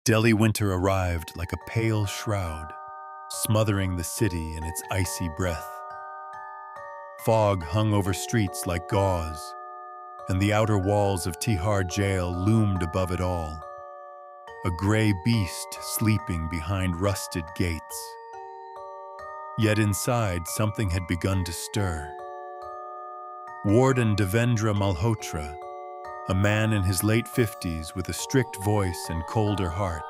Delhi winter arrived like a pale shroud, smothering the city in its icy breath. Fog hung over streets like gauze, and the outer walls of Tihar Jail loomed above it all, a gray beast sleeping behind rusted gates. Yet inside, something had begun to stir. Warden Devendra Malhotra, a man in his late 50s with a strict voice and colder heart,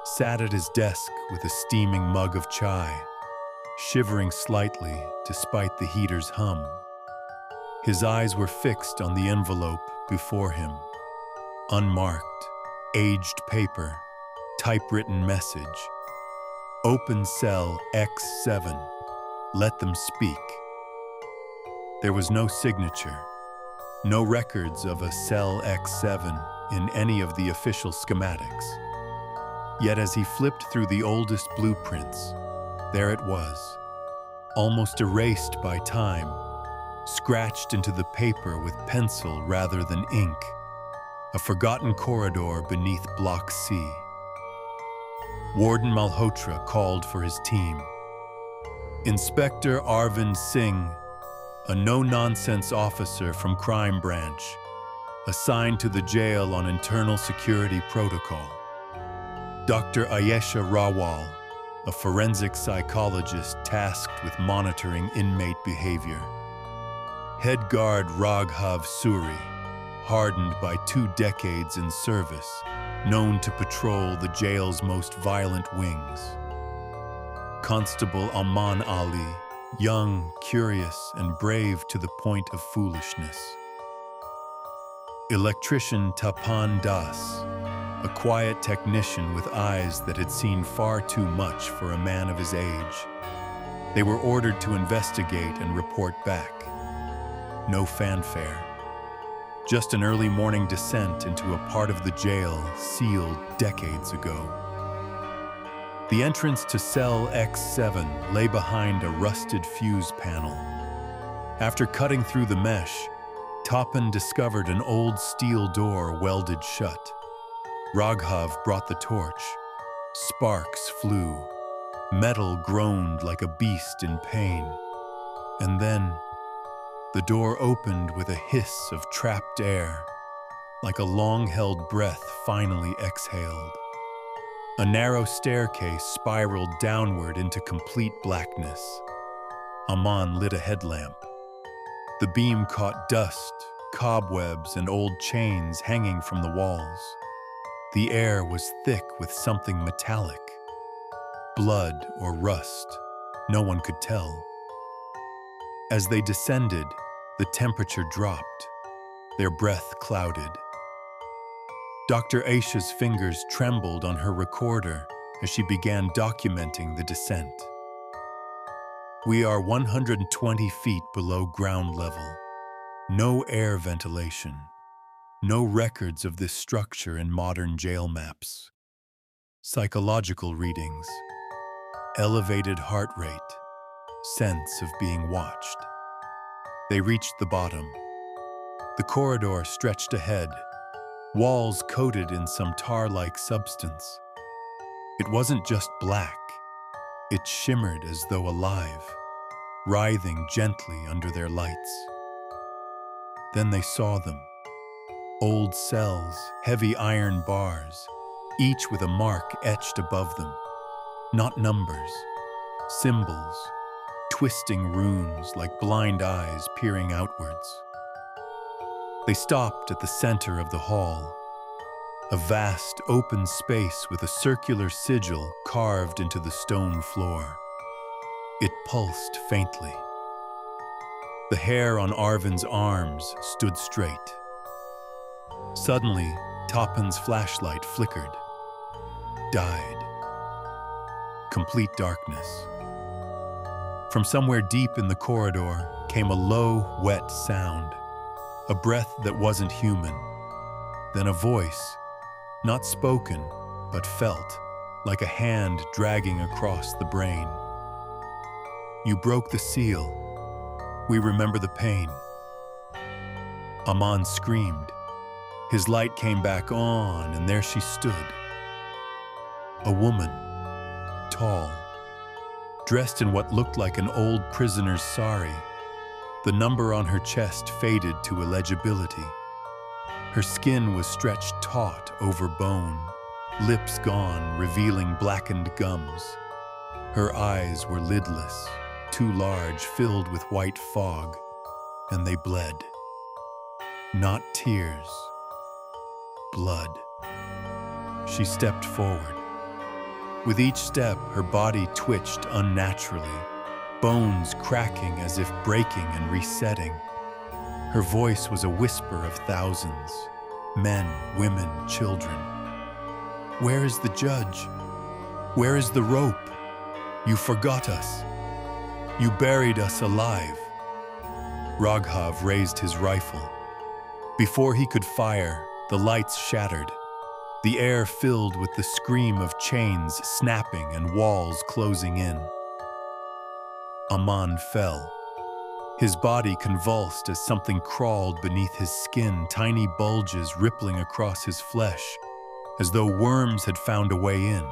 sat at his desk with a steaming mug of chai, shivering slightly despite the heater's hum. His eyes were fixed on the envelope before him. Unmarked, aged paper, typewritten message. Open cell X7. Let them speak. There was no signature, no records of a cell X7 in any of the official schematics. Yet as he flipped through the oldest blueprints, there it was, almost erased by time, scratched into the paper with pencil rather than ink, a forgotten corridor beneath Block C. Warden Malhotra called for his team. Inspector Arvind Singh, a no-nonsense officer from Crime Branch, assigned to the jail on internal security protocol. Dr. Ayesha Rawal, a forensic psychologist tasked with monitoring inmate behavior. Head guard Raghav Suri, hardened by 2 decades in service, known to patrol the jail's most violent wings. Constable Aman Ali, young, curious, and brave to the point of foolishness. Electrician Tapan Das, a quiet technician with eyes that had seen far too much for a man of his age. They were ordered to investigate and report back. No fanfare. Just an early morning descent into a part of the jail sealed decades ago. The entrance to cell X7 lay behind a rusted fuse panel. After cutting through the mesh, Tapan discovered an old steel door welded shut. Raghav brought the torch. Sparks flew. Metal groaned like a beast in pain. And then, the door opened with a hiss of trapped air, like a long-held breath finally exhaled. A narrow staircase spiraled downward into complete blackness. Aman lit a headlamp. The beam caught dust, cobwebs, and old chains hanging from the walls. The air was thick with something metallic. Blood or rust, no one could tell. As they descended, the temperature dropped. Their breath clouded. Dr. Aisha's fingers trembled on her recorder as she began documenting the descent. We are 120 feet below ground level. No air ventilation. No records of this structure in modern jail maps. Psychological readings. Elevated heart rate. Sense of being watched. They reached the bottom. The corridor stretched ahead, walls coated in some tar-like substance. It wasn't just black. It shimmered as though alive, writhing gently under their lights. Then they saw them. Old cells, heavy iron bars, each with a mark etched above them. Not numbers, symbols, twisting runes like blind eyes peering outwards. They stopped at the center of the hall, a vast open space with a circular sigil carved into the stone floor. It pulsed faintly. The hair on Arvind's arms stood straight. Suddenly, Tapan's flashlight flickered, died. Complete darkness. From somewhere deep in the corridor came a low, wet sound, a breath that wasn't human. Then a voice, not spoken, but felt, like a hand dragging across the brain. You broke the seal. We remember the pain. Aman screamed. His light came back on, and there she stood, A woman, tall, dressed in what looked like an old prisoner's sari. The number on her chest faded to illegibility. Her skin was stretched taut over bone, lips gone, revealing blackened gums. Her eyes were lidless, too large, filled with white fog, and they bled. Not tears, blood. She stepped forward. With each step, her body twitched unnaturally, bones cracking as if breaking and resetting. Her voice was a whisper of thousands, men, women, children. Where is the judge? Where is the rope? You forgot us. You buried us alive. Raghav raised his rifle. Before he could fire, the lights shattered. The air filled with the scream of chains snapping and walls closing in. Aman fell. His body convulsed as something crawled beneath his skin, tiny bulges rippling across his flesh, as though worms had found a way in.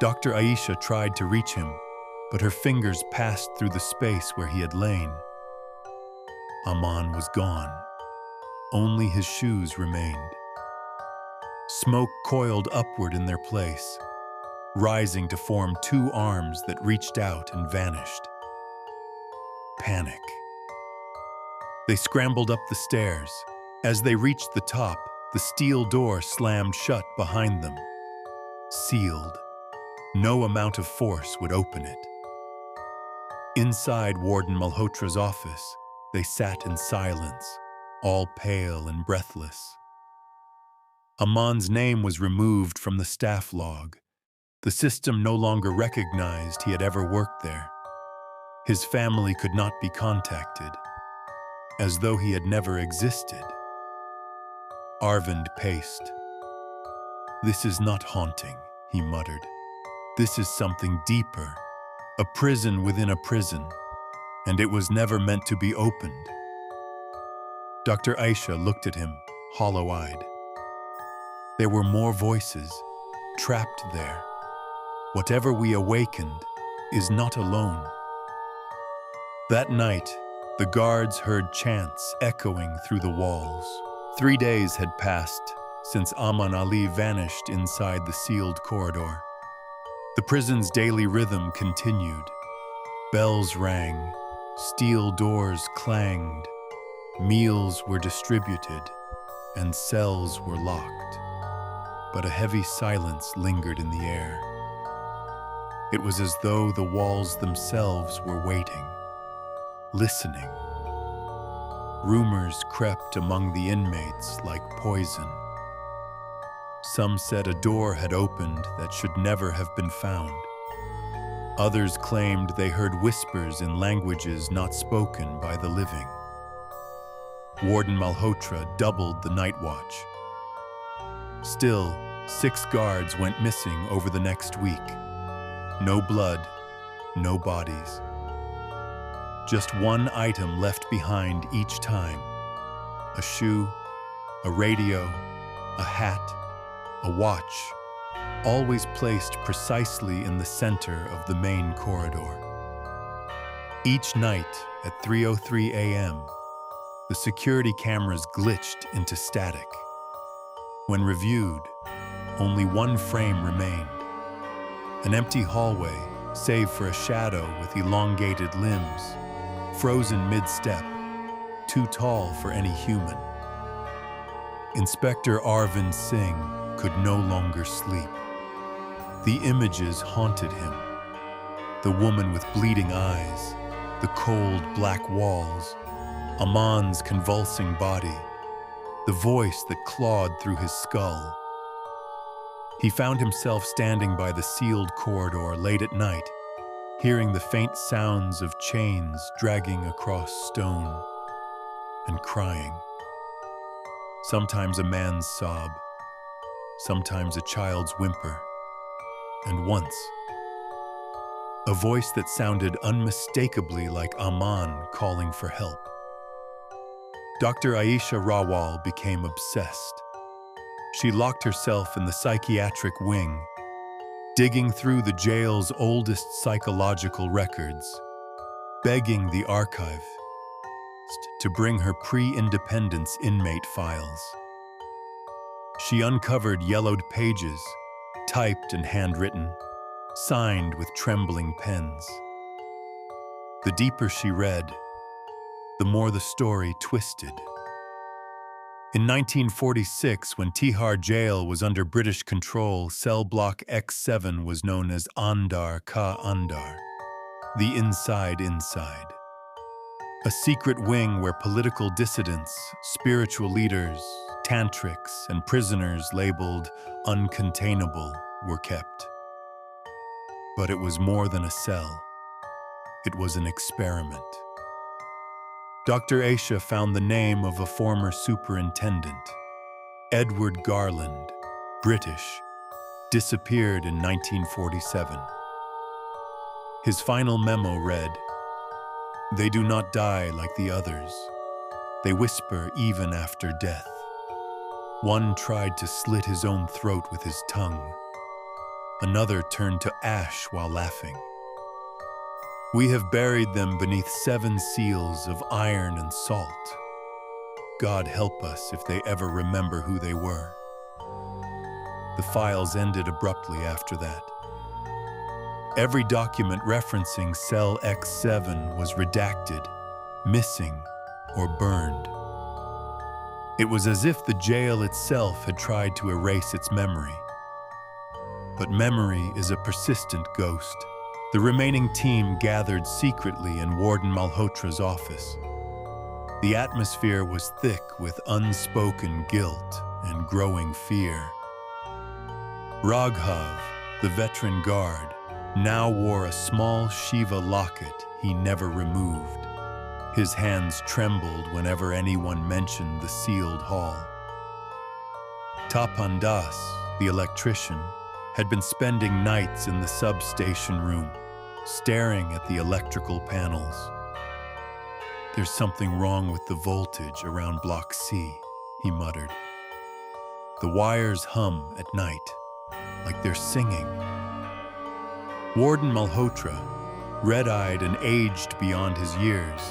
Dr. Aisha tried to reach him, but her fingers passed through the space where he had lain. Aman was gone. Only his shoes remained. Smoke coiled upward in their place, rising to form two arms that reached out and vanished. Panic. They scrambled up the stairs. As they reached the top, the steel door slammed shut behind them. Sealed. No amount of force would open it. Inside Warden Malhotra's office, they sat in silence, all pale and breathless. Aman's name was removed from the staff log. The system no longer recognized he had ever worked there. His family could not be contacted, as though he had never existed. Arvind paced. "This is not haunting," he muttered. "This is something deeper, a prison within a prison, and it was never meant to be opened." Dr. Aisha looked at him, hollow-eyed. There were more voices, trapped there. Whatever we awakened is not alone. That night, the guards heard chants echoing through the walls. 3 days had passed since Aman Ali vanished inside the sealed corridor. The prison's daily rhythm continued. Bells rang, steel doors clanged, meals were distributed, and cells were locked. But a heavy silence lingered in the air. It was as though the walls themselves were waiting, listening. Rumors crept among the inmates like poison. Some said a door had opened that should never have been found. Others claimed they heard whispers in languages not spoken by the living. Warden Malhotra doubled the night watch. Still, 6 guards went missing over the next week. No blood, no bodies. Just one item left behind each time. A shoe, a radio, a hat, a watch, always placed precisely in the center of the main corridor. Each night at 3:03 a.m., the security cameras glitched into static. When reviewed, only one frame remained. An empty hallway, save for a shadow with elongated limbs, frozen mid-step, too tall for any human. Inspector Arvind Singh could no longer sleep. The images haunted him. The woman with bleeding eyes, the cold black walls, Aman's convulsing body, the voice that clawed through his skull. He found himself standing by the sealed corridor late at night, hearing the faint sounds of chains dragging across stone, and crying. Sometimes a man's sob, sometimes a child's whimper, and once, a voice that sounded unmistakably like Aman calling for help. Dr. Aisha Rawal became obsessed. She locked herself in the psychiatric wing, digging through the jail's oldest psychological records, begging the archivist to bring her pre-independence inmate files. She uncovered yellowed pages, typed and handwritten, signed with trembling pens. The deeper she read, the more the story twisted. In 1946, when Tihar Jail was under British control, cell block X7 was known as Andar Ka Andar, the inside. A secret wing where political dissidents, spiritual leaders, tantrics, and prisoners labeled uncontainable were kept. But it was more than a cell. It was an experiment. Dr. Aisha found the name of a former superintendent, Edward Garland, British, disappeared in 1947. His final memo read, "They do not die like the others. They whisper even after death. One tried to slit his own throat with his tongue. Another turned to ash while laughing. We have buried them beneath 7 seals of iron and salt. God help us if they ever remember who they were." The files ended abruptly after that. Every document referencing cell X7 was redacted, missing, or burned. It was as if the jail itself had tried to erase its memory. But memory is a persistent ghost. The remaining team gathered secretly in Warden Malhotra's office. The atmosphere was thick with unspoken guilt and growing fear. Raghav, the veteran guard, now wore a small Shiva locket he never removed. His hands trembled whenever anyone mentioned the sealed hall. Tapan Das, the electrician, had been spending nights in the substation room, staring at the electrical panels. "There's something wrong with the voltage around Block C," he muttered. "The wires hum at night, like they're singing." Warden Malhotra, red-eyed and aged beyond his years,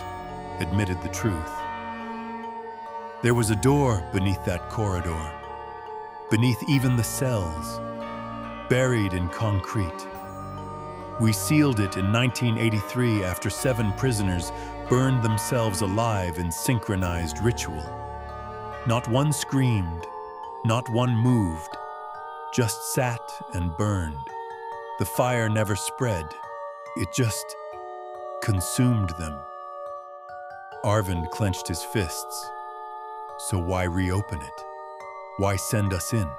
admitted the truth. There was a door beneath that corridor, beneath even the cells, buried in concrete. We sealed it in 1983 after 7 prisoners burned themselves alive in synchronized ritual. Not one screamed, not one moved, just sat and burned. The fire never spread, it just consumed them. Arvind clenched his fists. So why reopen it? Why send us in?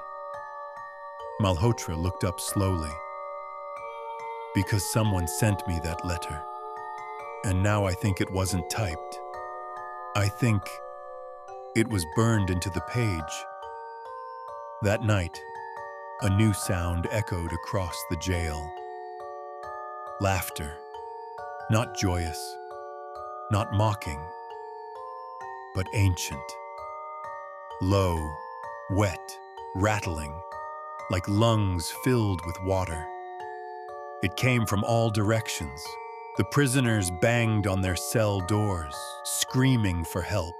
Malhotra looked up slowly. "Because someone sent me that letter. And now I think it wasn't typed. I think it was burned into the page." That night, a new sound echoed across the jail. Laughter. Not joyous, not mocking, but ancient. Low, wet, rattling, like lungs filled with water. It came from all directions. The prisoners banged on their cell doors, screaming for help.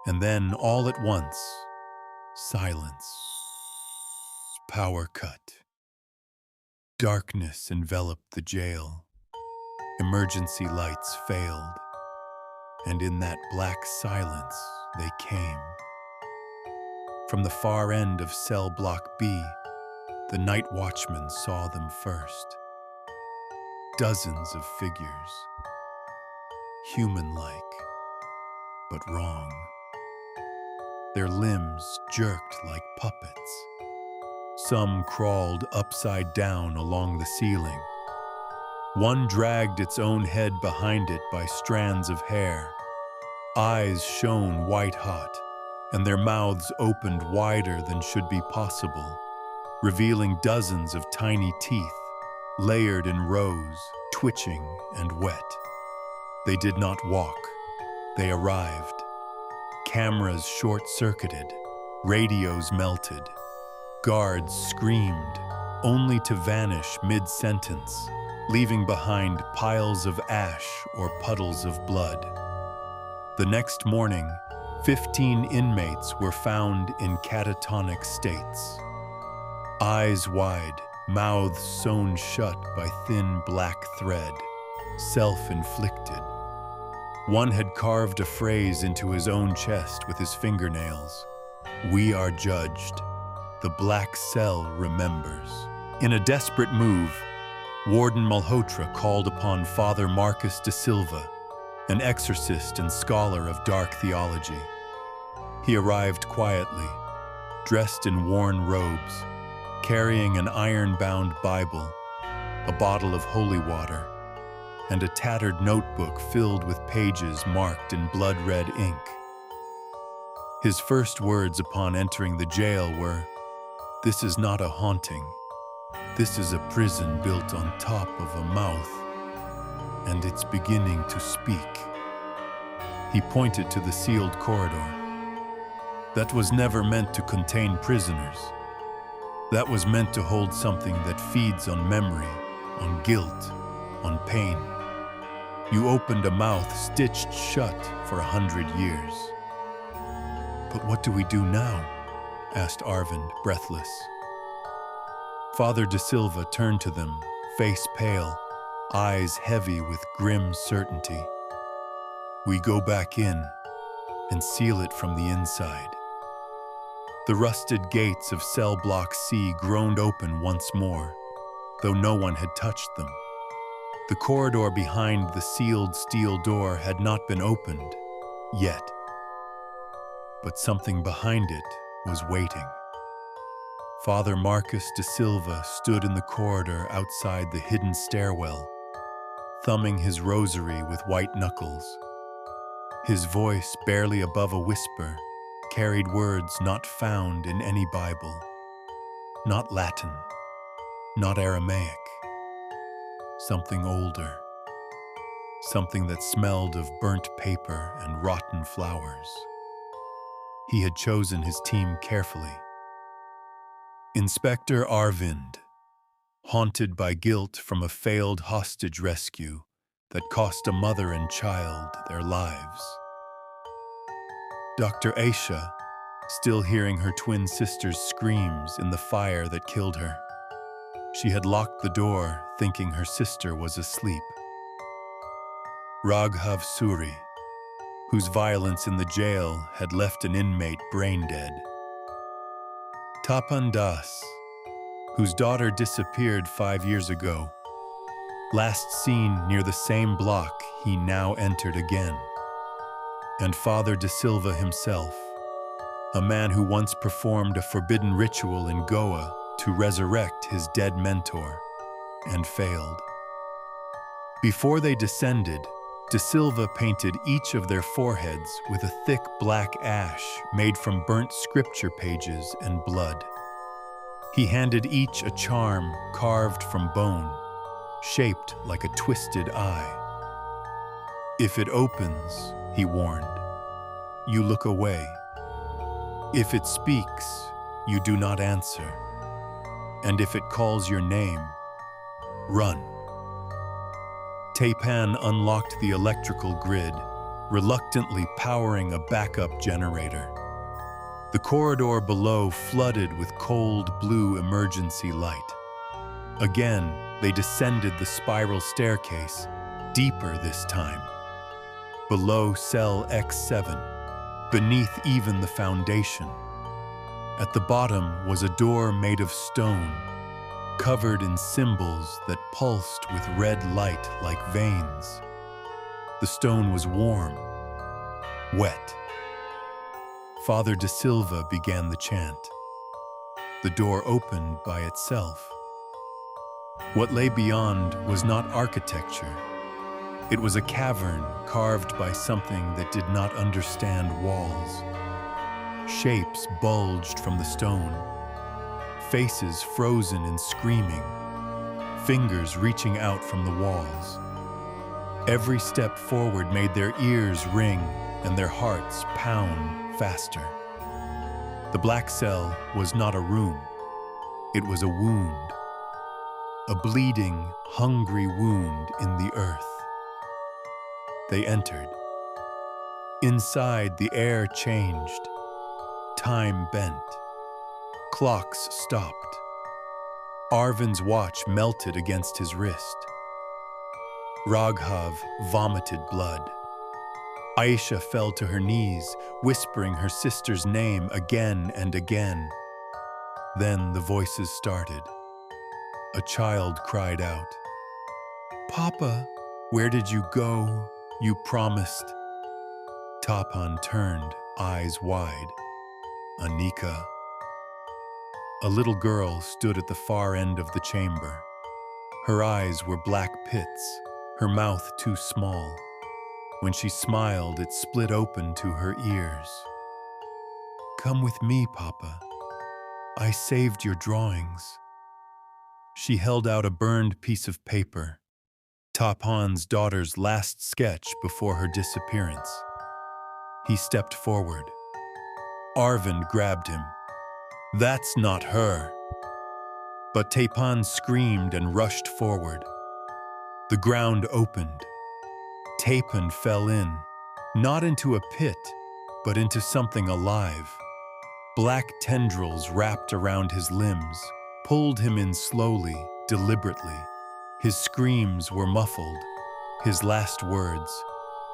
And then, all at once, silence. Power cut. Darkness enveloped the jail. Emergency lights failed. And in that black silence, they came. From the far end of cell block B, the night watchman saw them first. Dozens of figures. Human-like, but wrong. Their limbs jerked like puppets. Some crawled upside down along the ceiling. One dragged its own head behind it by strands of hair. Eyes shone white-hot, and their mouths opened wider than should be possible, revealing dozens of tiny teeth, layered in rows, twitching and wet. They did not walk. They arrived. Cameras short-circuited. Radios melted. Guards screamed, only to vanish mid-sentence, leaving behind piles of ash or puddles of blood. The next morning, 15 inmates were found in catatonic states. Eyes wide, mouths sewn shut by thin black thread, self-inflicted. One had carved a phrase into his own chest with his fingernails. "We are judged. The black cell remembers." In a desperate move, Warden Malhotra called upon Father Marcus de Silva, an exorcist and scholar of dark theology. He arrived quietly, dressed in worn robes, carrying an iron-bound Bible, a bottle of holy water, and a tattered notebook filled with pages marked in blood-red ink. His first words upon entering the jail were, "This is not a haunting. This is a prison built on top of a mouth, and it's beginning to speak." He pointed to the sealed corridor. "That was never meant to contain prisoners. That was meant to hold something that feeds on memory, on guilt, on pain. You opened a mouth stitched shut for 100 years." "But what do we do now?" asked Arvind, breathless. Father de Silva turned to them, face pale, eyes heavy with grim certainty. "We go back in and seal it from the inside." The rusted gates of cell block C groaned open once more, though no one had touched them. The corridor behind the sealed steel door had not been opened yet, but something behind it was waiting. Father Marcus de Silva stood in the corridor outside the hidden stairwell, thumbing his rosary with white knuckles. His voice, barely above a whisper, carried words not found in any Bible. Not Latin, not Aramaic. Something older. Something that smelled of burnt paper and rotten flowers. He had chosen his team carefully. Inspector Arvind, haunted by guilt from a failed hostage rescue that cost a mother and child their lives. Dr. Aisha, still hearing her twin sister's screams in the fire that killed her. She had locked the door, thinking her sister was asleep. Raghav Suri, whose violence in the jail had left an inmate brain dead. Tapan Das, whose daughter disappeared 5 years ago, last seen near the same block he now entered again. And Father de Silva himself, a man who once performed a forbidden ritual in Goa to resurrect his dead mentor, and failed. Before they descended, de Silva painted each of their foreheads with a thick black ash made from burnt scripture pages and blood. He handed each a charm carved from bone, shaped like a twisted eye. "If it opens," he warned, "you look away. If it speaks, you do not answer. And if it calls your name, run." Tapan unlocked the electrical grid, reluctantly powering a backup generator. The corridor below flooded with cold blue emergency light. Again, they descended the spiral staircase, deeper this time. Below cell X7, beneath even the foundation. At the bottom was a door made of stone, covered in symbols that pulsed with red light like veins. The stone was warm, wet. Father de Silva began the chant. The door opened by itself. What lay beyond was not architecture. It was a cavern carved by something that did not understand walls. Shapes bulged from the stone, faces frozen and screaming, fingers reaching out from the walls. Every step forward made their ears ring and their hearts pound faster. The black cell was not a room. It was a wound, a bleeding, hungry wound in the earth. They entered. Inside, the air changed. Time bent. Clocks stopped. Arvin's watch melted against his wrist. Raghav vomited blood. Aisha fell to her knees, whispering her sister's name again and again. Then the voices started. A child cried out, "Papa, where did you go? You promised." Tapan turned, eyes wide. Anika. A little girl stood at the far end of the chamber. Her eyes were black pits, her mouth too small. When she smiled, it split open to her ears. "Come with me, Papa. I saved your drawings." She held out a burned piece of paper, Tapan's daughter's last sketch before her disappearance. He stepped forward. Arvind grabbed him. "That's not her." But Tapan screamed and rushed forward. The ground opened. Tapan fell in, not into a pit, but into something alive. Black tendrils wrapped around his limbs, pulled him in slowly, deliberately. His screams were muffled. His last words,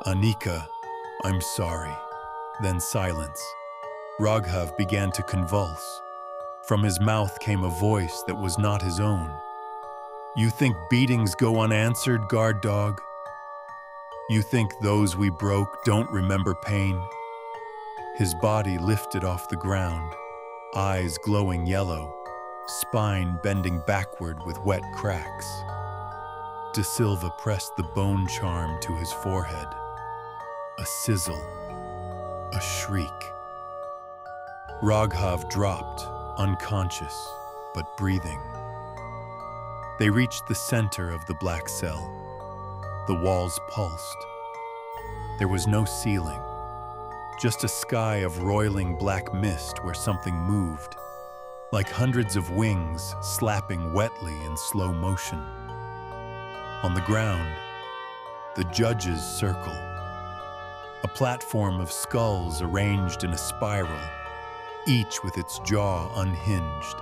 "Anika, I'm sorry." Then silence. Raghav began to convulse. From his mouth came a voice that was not his own. "You think beatings go unanswered, guard dog? You think those we broke don't remember pain?" His body lifted off the ground, eyes glowing yellow, spine bending backward with wet cracks. De Silva pressed the bone charm to his forehead. A sizzle, a shriek. Raghav dropped, unconscious, but breathing. They reached the center of the black cell. The walls pulsed. There was no ceiling, just a sky of roiling black mist where something moved, like hundreds of wings slapping wetly in slow motion. On the ground, the judge's circle, a platform of skulls arranged in a spiral, each with its jaw unhinged.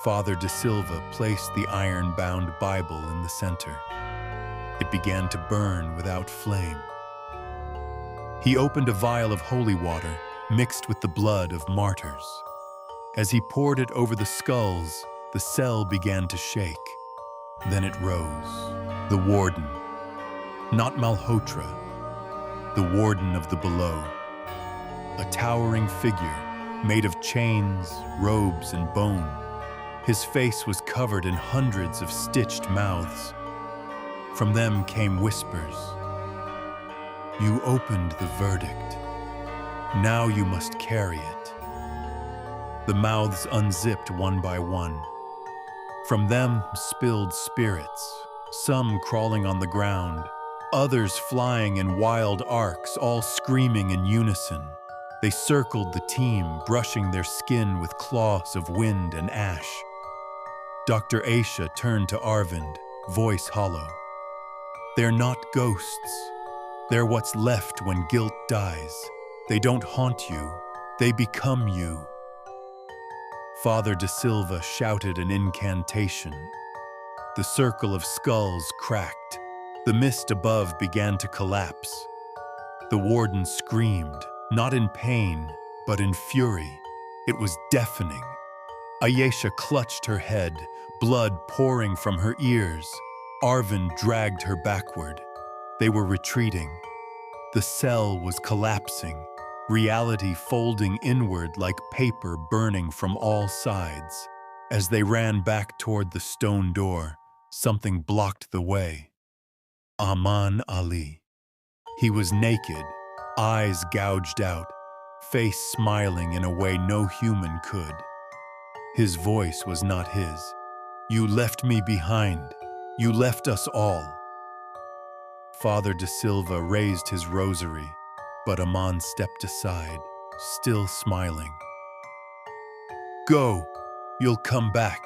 Father De Silva placed the iron-bound Bible in the center. It began to burn without flame. He opened a vial of holy water mixed with the blood of martyrs. As he poured it over the skulls, the cell began to shake. Then it rose. The warden, not Malhotra, the warden of the below. A towering figure made of chains, robes, and bone. His face was covered in hundreds of stitched mouths. From them came whispers. "You opened the verdict. Now you must carry it." The mouths unzipped one by one. From them spilled spirits, some crawling on the ground, others flying in wild arcs, all screaming in unison. They circled the team, brushing their skin with claws of wind and ash. Dr. Aisha turned to Arvind, voice hollow. "They're not ghosts. They're what's left when guilt dies. They don't haunt you. They become you." Father De Silva shouted an incantation. The circle of skulls cracked. The mist above began to collapse. The warden screamed, not in pain, but in fury. It was deafening. Ayesha clutched her head, blood pouring from her ears. Arvind dragged her backward. They were retreating. The cell was collapsing, reality folding inward like paper burning from all sides. As they ran back toward the stone door, something blocked the way. Aman Ali. He was naked, eyes gouged out, face smiling in a way no human could. His voice was not his. "You left me behind. You left us all." Father De Silva raised his rosary, but Aman stepped aside. still smiling. "Go, you'll come back.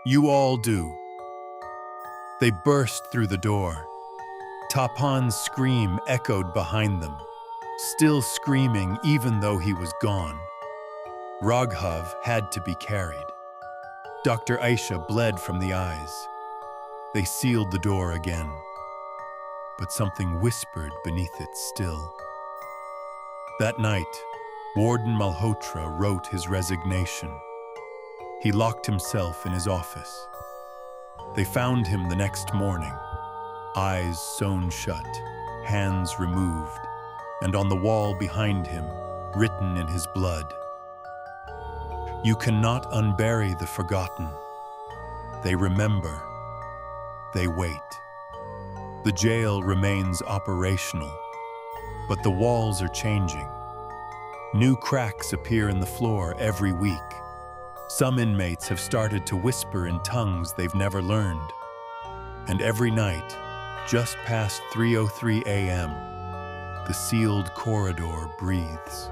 You all do." They burst through the door. Tapan's scream echoed behind them, still screaming even though he was gone. Raghav had to be carried. Dr. Aisha bled from the eyes. They sealed the door again, but something whispered beneath it still. That night, Warden Malhotra wrote his resignation. He locked himself in his office. They found him the next morning, eyes sewn shut, hands removed, and on the wall behind him, written in his blood, "You cannot unbury the forgotten. They remember. They wait." The jail remains operational, but the walls are changing. New cracks appear in the floor every week. Some inmates have started to whisper in tongues they've never learned. And every night, just past 3:03 a.m., the sealed corridor breathes.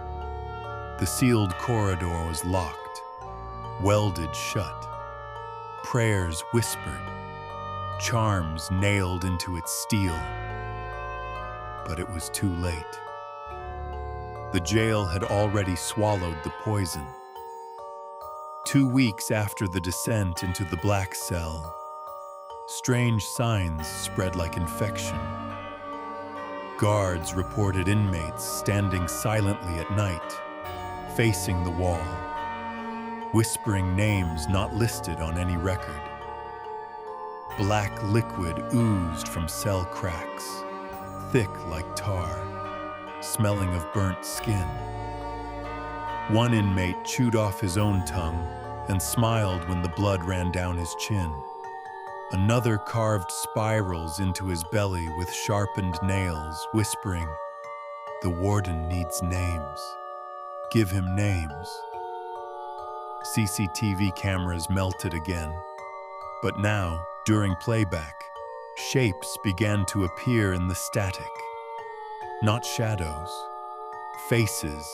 The sealed corridor was locked, welded shut, prayers whispered, charms nailed into its steel. But it was too late. The jail had already swallowed the poison. 2 weeks after the descent into the black cell, strange signs spread like infection. Guards reported inmates standing silently at night, facing the wall, whispering names not listed on any record. Black liquid oozed from cell cracks, thick like tar, smelling of burnt skin. One inmate chewed off his own tongue and smiled when the blood ran down his chin. Another carved spirals into his belly with sharpened nails, whispering, "The warden needs names. Give him names." CCTV cameras melted again, but now, during playback, shapes began to appear in the static. Not shadows, faces,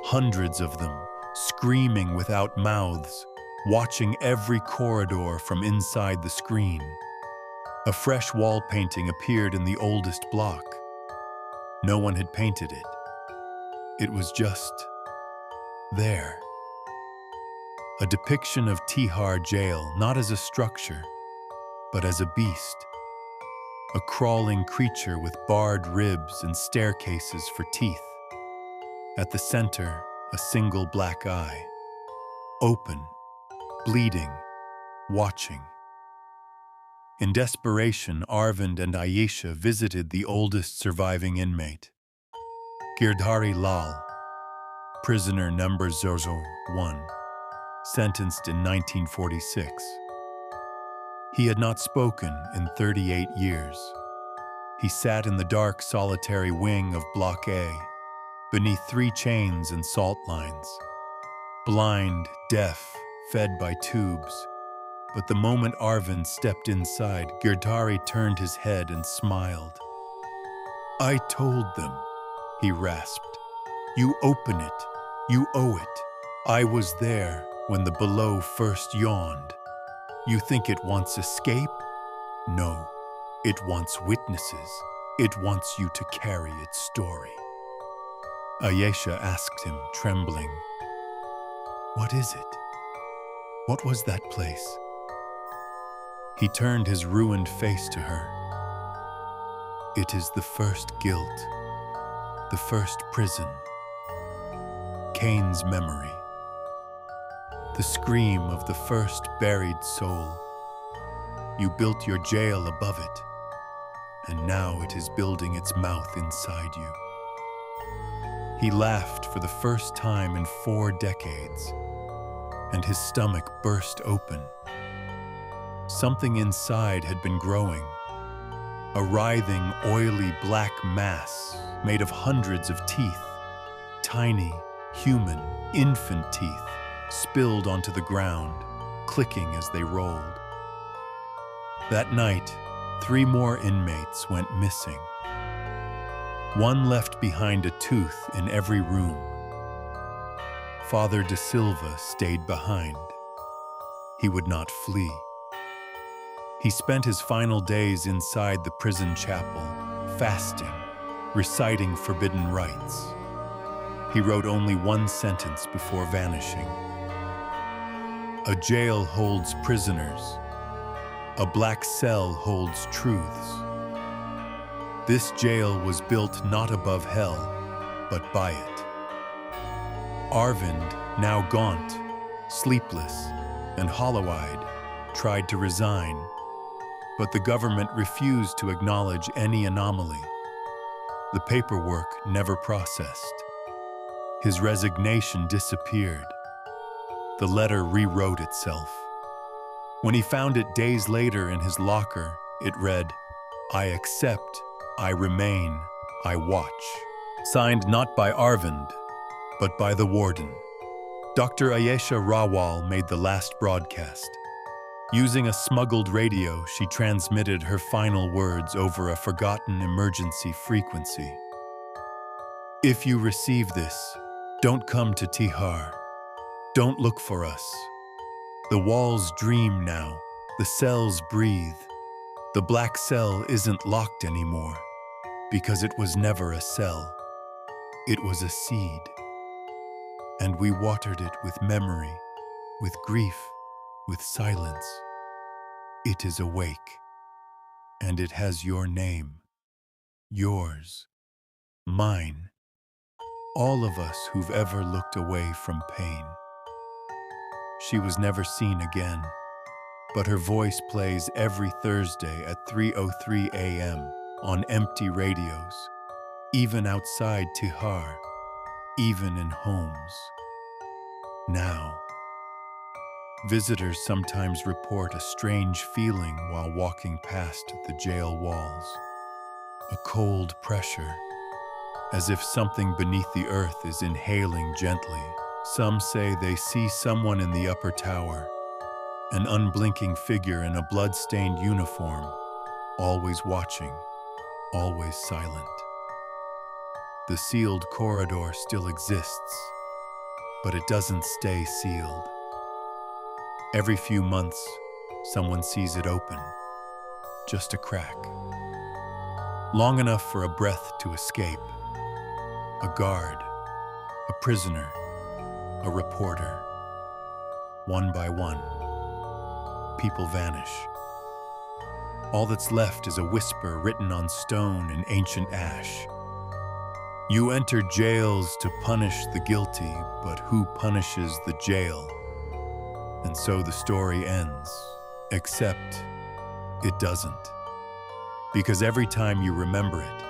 hundreds of them, screaming without mouths, watching every corridor from inside the screen. A fresh wall painting appeared in the oldest block. No one had painted it. It was just there. A depiction of Tihar Jail, not as a structure, but as a beast. A crawling creature with barred ribs and staircases for teeth. At the center, a single black eye. Open, bleeding, watching. In desperation, Arvind and Ayesha visited the oldest surviving inmate, Girdhari Lal, prisoner number 001, sentenced in 1946. He had not spoken in 38 years. He sat in the dark, solitary wing of Block A, beneath 3 chains and salt lines. Blind, deaf, fed by tubes. But the moment Arvind stepped inside, Girdhari turned his head and smiled. "I told them," he rasped. "You open it. You owe it. I was there when the below first yawned. You think it wants escape? No. It wants witnesses. It wants you to carry its story." Ayesha asked him, trembling, "What is it? What was that place?" He turned his ruined face to her. "It is the first guilt, the first prison, Cain's memory, the scream of the first buried soul. You built your jail above it, and now it is building its mouth inside you." He laughed for the first time in 4 decades, and his stomach burst open. Something inside had been growing, a writhing, oily black mass made of hundreds of teeth, tiny, human, infant teeth, spilled onto the ground, clicking as they rolled. That night, 3 more inmates went missing. One left behind a tooth in every room, Father de Silva stayed behind. He would not flee. He spent his final days inside the prison chapel, fasting, reciting forbidden rites. He wrote only one sentence before vanishing. A jail holds prisoners. A black cell holds truths. This jail was built not above hell, but by it. Arvind, now gaunt, sleepless, and hollow-eyed, tried to resign, but the government refused to acknowledge any anomaly. The paperwork never processed. His resignation disappeared. The letter rewrote itself. When he found it days later in his locker, it read, "I accept, I remain, I watch." Signed not by Arvind, but by the warden. Dr. Ayesha Rawal made the last broadcast. Using a smuggled radio, she transmitted her final words over a forgotten emergency frequency. "If you receive this, don't come to Tihar. Don't look for us. The walls dream now, the cells breathe. The black cell isn't locked anymore, because it was never a cell. It was a seed. And we watered it with memory, with grief, with silence. It is awake, and it has your name, yours, mine, all of us who've ever looked away from pain." She was never seen again, but her voice plays every Thursday at 3:03 a.m. on empty radios, even outside Tihar, even in homes. Now, visitors sometimes report a strange feeling while walking past the jail walls. A cold pressure, as if something beneath the earth is inhaling gently. Some say they see someone in the upper tower, an unblinking figure in a blood-stained uniform, always watching, always silent. The sealed corridor still exists, but it doesn't stay sealed. Every few months, someone sees it open, just a crack. Long enough for a breath to escape. A guard, a prisoner, a reporter. One by one, people vanish. All that's left is a whisper written on stone and ancient ash. You enter jails to punish the guilty, but who punishes the jail? And so the story ends, except it doesn't. Because every time you remember it,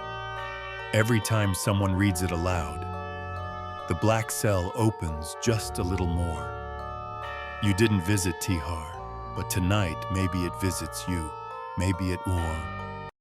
every time someone reads it aloud, the black cell opens just a little more. You didn't visit Tihar, but tonight maybe it visits you, maybe it more.